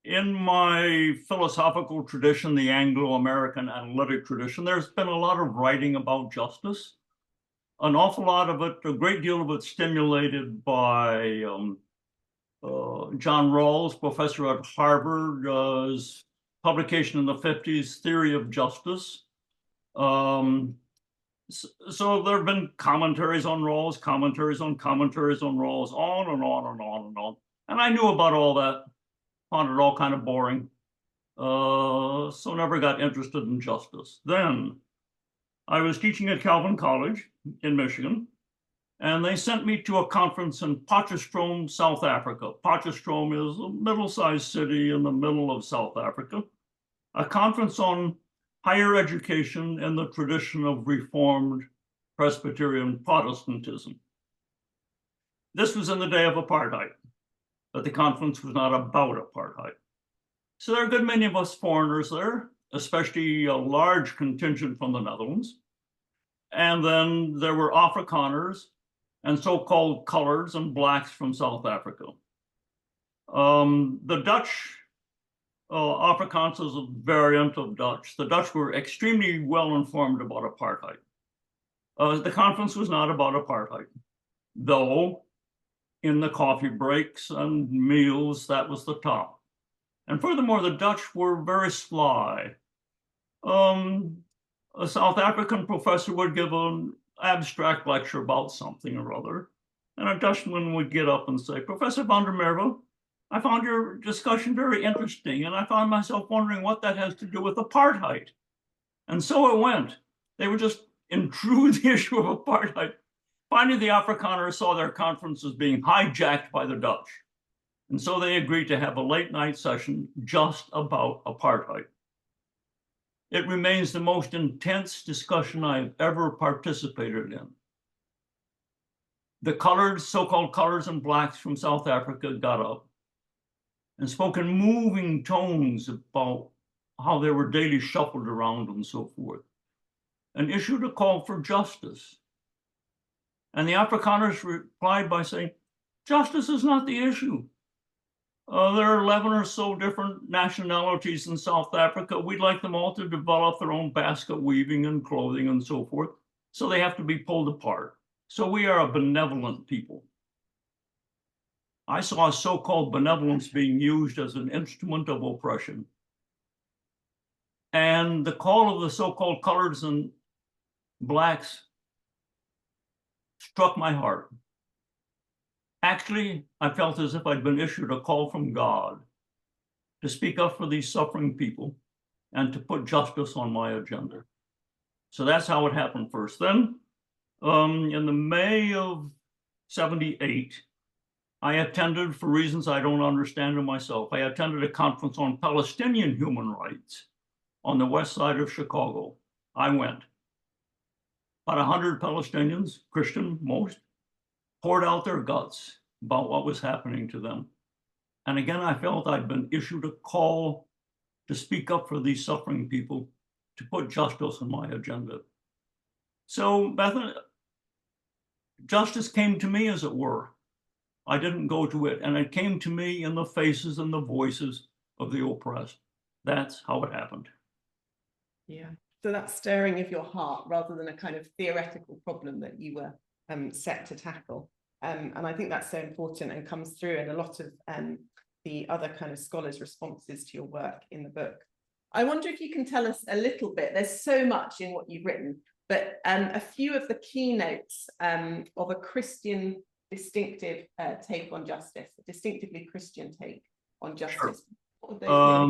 in my philosophical tradition, the Anglo-American analytic tradition, there's been a lot of writing about justice. An awful lot of it, a great deal of it stimulated by John Rawls, professor at Harvard's publication in the 50s, Theory of Justice. So there have been commentaries on Rawls, commentaries on Rawls, on and on and on and on. And I knew about all that, found it all kind of boring. So never got interested in justice. Then I was teaching at Calvin College in Michigan, and they sent me to a conference in Potchefstroom, South Africa. Potchefstroom is a middle-sized city in the middle of South Africa. A conference on higher education in the tradition of Reformed Presbyterian Protestantism. This was in the day of apartheid, but the conference was not about apartheid. So there are a good many of us foreigners there, especially a large contingent from the Netherlands. And then there were Afrikaners and so-called coloreds and blacks from South Africa. The Dutch, Afrikaans is a variant of Dutch. The Dutch were extremely well informed about apartheid. The conference was not about apartheid, though in the coffee breaks and meals, that was the top. And furthermore, the Dutch were very sly. A South African professor would give an abstract lecture about something or other, and a Dutchman would get up and say, Professor van der Merwe, I found your discussion very interesting, and I found myself wondering what that has to do with apartheid. And so it went. They would just intrude the issue of apartheid. Finally, the Afrikaners saw their conference as being hijacked by the Dutch. And so they agreed to have a late night session just about apartheid. It remains the most intense discussion I've ever participated in. The coloreds, so-called coloreds and blacks from South Africa got up and spoke in moving tones about how they were daily shuffled around and so forth, and issued a call for justice. And the Afrikaners replied by saying, justice is not the issue. There are 11 or so different nationalities in South Africa. We'd like them all to develop their own basket weaving and clothing and so forth. So they have to be pulled apart. So we are a benevolent people. I saw so-called benevolence being used as an instrument of oppression. And the call of the so-called coloreds and blacks struck my heart. Actually, I felt as if I'd been issued a call from God to speak up for these suffering people and to put justice on my agenda. So that's how it happened first. Then, in the May of '78, I attended, for reasons I don't understand in myself, I attended a conference on Palestinian human rights on the west side of Chicago. I went. About 100 Palestinians, Christian most, poured out their guts about what was happening to them. And again, I felt I'd been issued a call to speak up for these suffering people, to put justice on my agenda. So Bethan, justice came to me, as it were. I didn't go to it, and it came to me in the faces and the voices of the oppressed. That's how it happened. Yeah, so that stirring of your heart rather than a kind of theoretical problem that you were set to tackle. And I think that's so important and comes through in a lot of the other kind of scholars' responses to your work in the book. I wonder if you can tell us a little bit, there's so much in what you've written, but a few of the keynotes of a Christian distinctive take on justice, a distinctively Christian take on justice. Sure.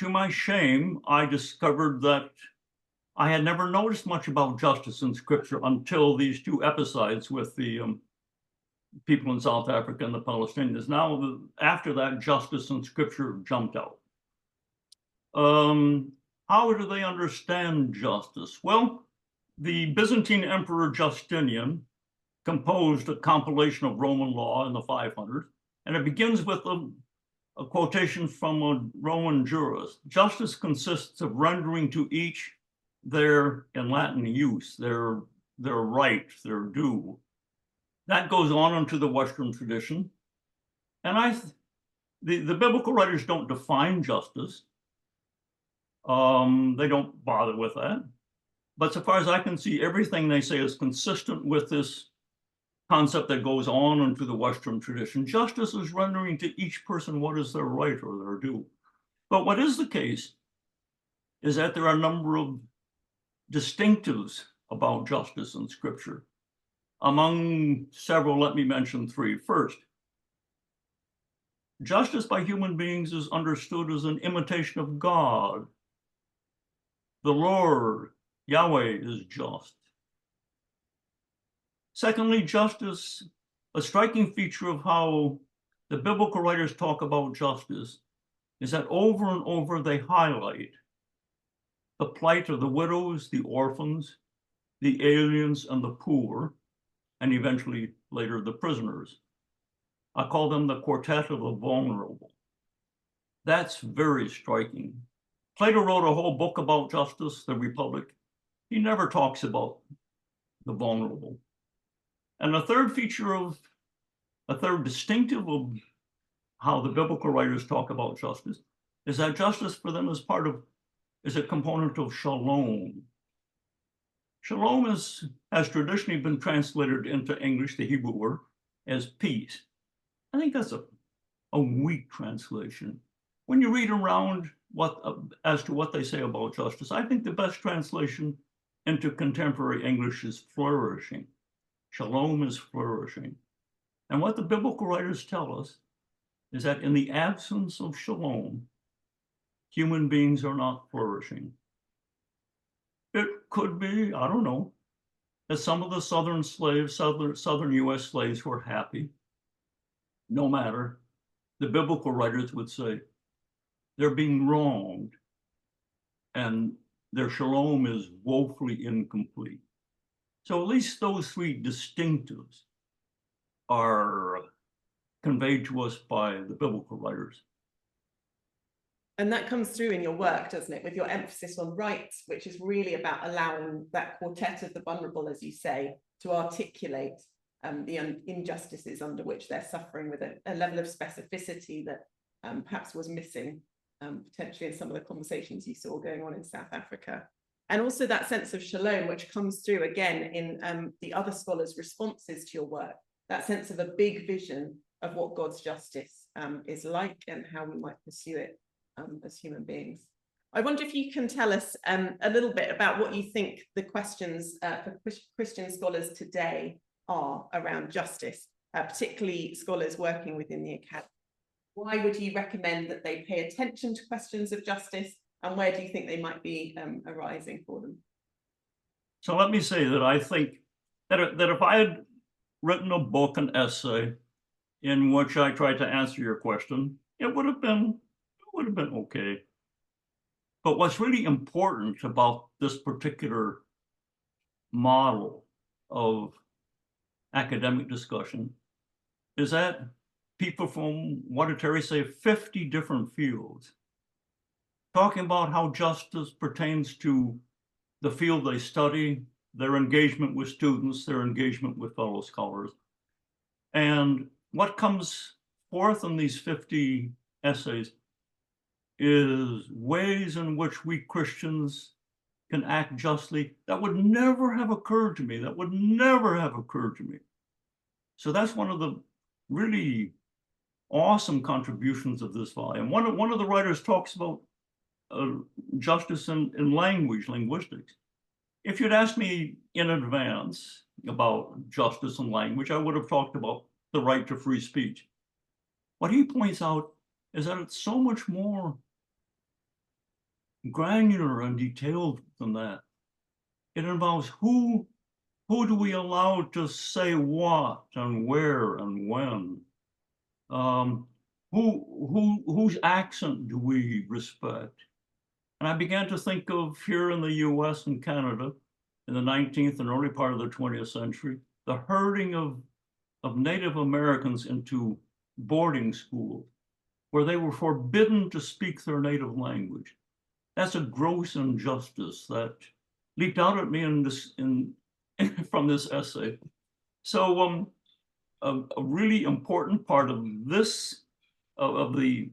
To my shame, I discovered that I had never noticed much about justice in Scripture until these two episodes with the people in South Africa and the Palestinians. Now, after that, justice in Scripture jumped out. How do they understand justice? Well, the Byzantine Emperor Justinian composed a compilation of Roman law in the 500s, and it begins with a quotation from a Roman jurist. Justice consists of rendering to each their, in Latin use, their right, their due. That goes on into the Western tradition. And the biblical writers don't define justice. They don't bother with that. But so far as I can see, everything they say is consistent with this concept that goes on into the Western tradition. Justice is rendering to each person what is their right or their due. But what is the case is that there are a number of distinctives about justice in Scripture. Among several, let me mention three. First, justice by human beings is understood as an imitation of God. The Lord, Yahweh, is just. Secondly, justice, a striking feature of how the biblical writers talk about justice is that over and over they highlight the plight of the widows, the orphans, the aliens, and the poor, and eventually later the prisoners. I call them the quartet of the vulnerable. That's very striking. Plato wrote a whole book about justice, the Republic. He never talks about the vulnerable. And a third distinctive of how the biblical writers talk about justice is that justice for them is a component of shalom. Shalom has traditionally been translated into English, the Hebrew word, as peace. I think that's a weak translation. When you read around as to what they say about justice, I think the best translation into contemporary English is flourishing. Shalom is flourishing. And what the biblical writers tell us is that in the absence of shalom, human beings are not flourishing. It could be, I don't know, that some of the southern US slaves were happy. No matter, the biblical writers would say they're being wronged and their shalom is woefully incomplete. So at least those three distinctives are conveyed to us by the biblical writers. And that comes through in your work, doesn't it, with your emphasis on rights, which is really about allowing that quartet of the vulnerable, as you say, to articulate the injustices under which they're suffering with a level of specificity that perhaps was missing potentially in some of the conversations you saw going on in South Africa. And also that sense of shalom, which comes through again in the other scholars' responses to your work, that sense of a big vision of what God's justice is like and how we might pursue it as human beings. I wonder if you can tell us a little bit about what you think the questions for Christian scholars today are around justice, particularly scholars working within the academy. Why would you recommend that they pay attention to questions of justice, and where do you think they might be arising for them? So let me say that I think that if I had written a book, an essay, in which I tried to answer your question, it would have been okay. But what's really important about this particular model of academic discussion is that people from, what did Terry say, 50 different fields, talking about how justice pertains to the field they study, their engagement with students, their engagement with fellow scholars. And what comes forth in these 50 essays is ways in which we Christians can act justly that would never have occurred to me, So that's one of the really awesome contributions of this volume. One of the writers talks about justice in linguistics. If you'd asked me in advance about justice in language, I would have talked about the right to free speech. What he points out is that it's so much more granular and detailed than that. It involves who do we allow to say what and where and when? Whose accent do we respect? And I began to think of here in the US and Canada in the 19th and early part of the 20th century, the herding of Native Americans into boarding schools where they were forbidden to speak their native language. That's a gross injustice that leaped out at me from this essay. So a really important part of this, of the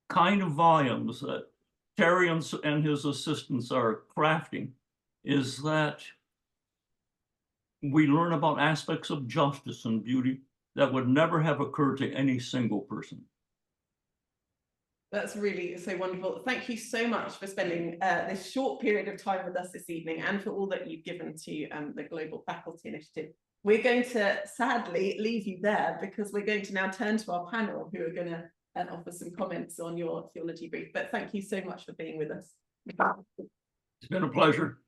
kind of volumes that Terry and his assistants are crafting, is that we learn about aspects of justice and beauty that would never have occurred to any single person. That's really so wonderful. Thank you so much for spending this short period of time with us this evening, and for all that you've given to the Global Faculty Initiative. We're going to sadly leave you there, because we're going to now turn to our panel, who are going to offer some comments on your theology brief. But thank you so much for being with us. It's been a pleasure.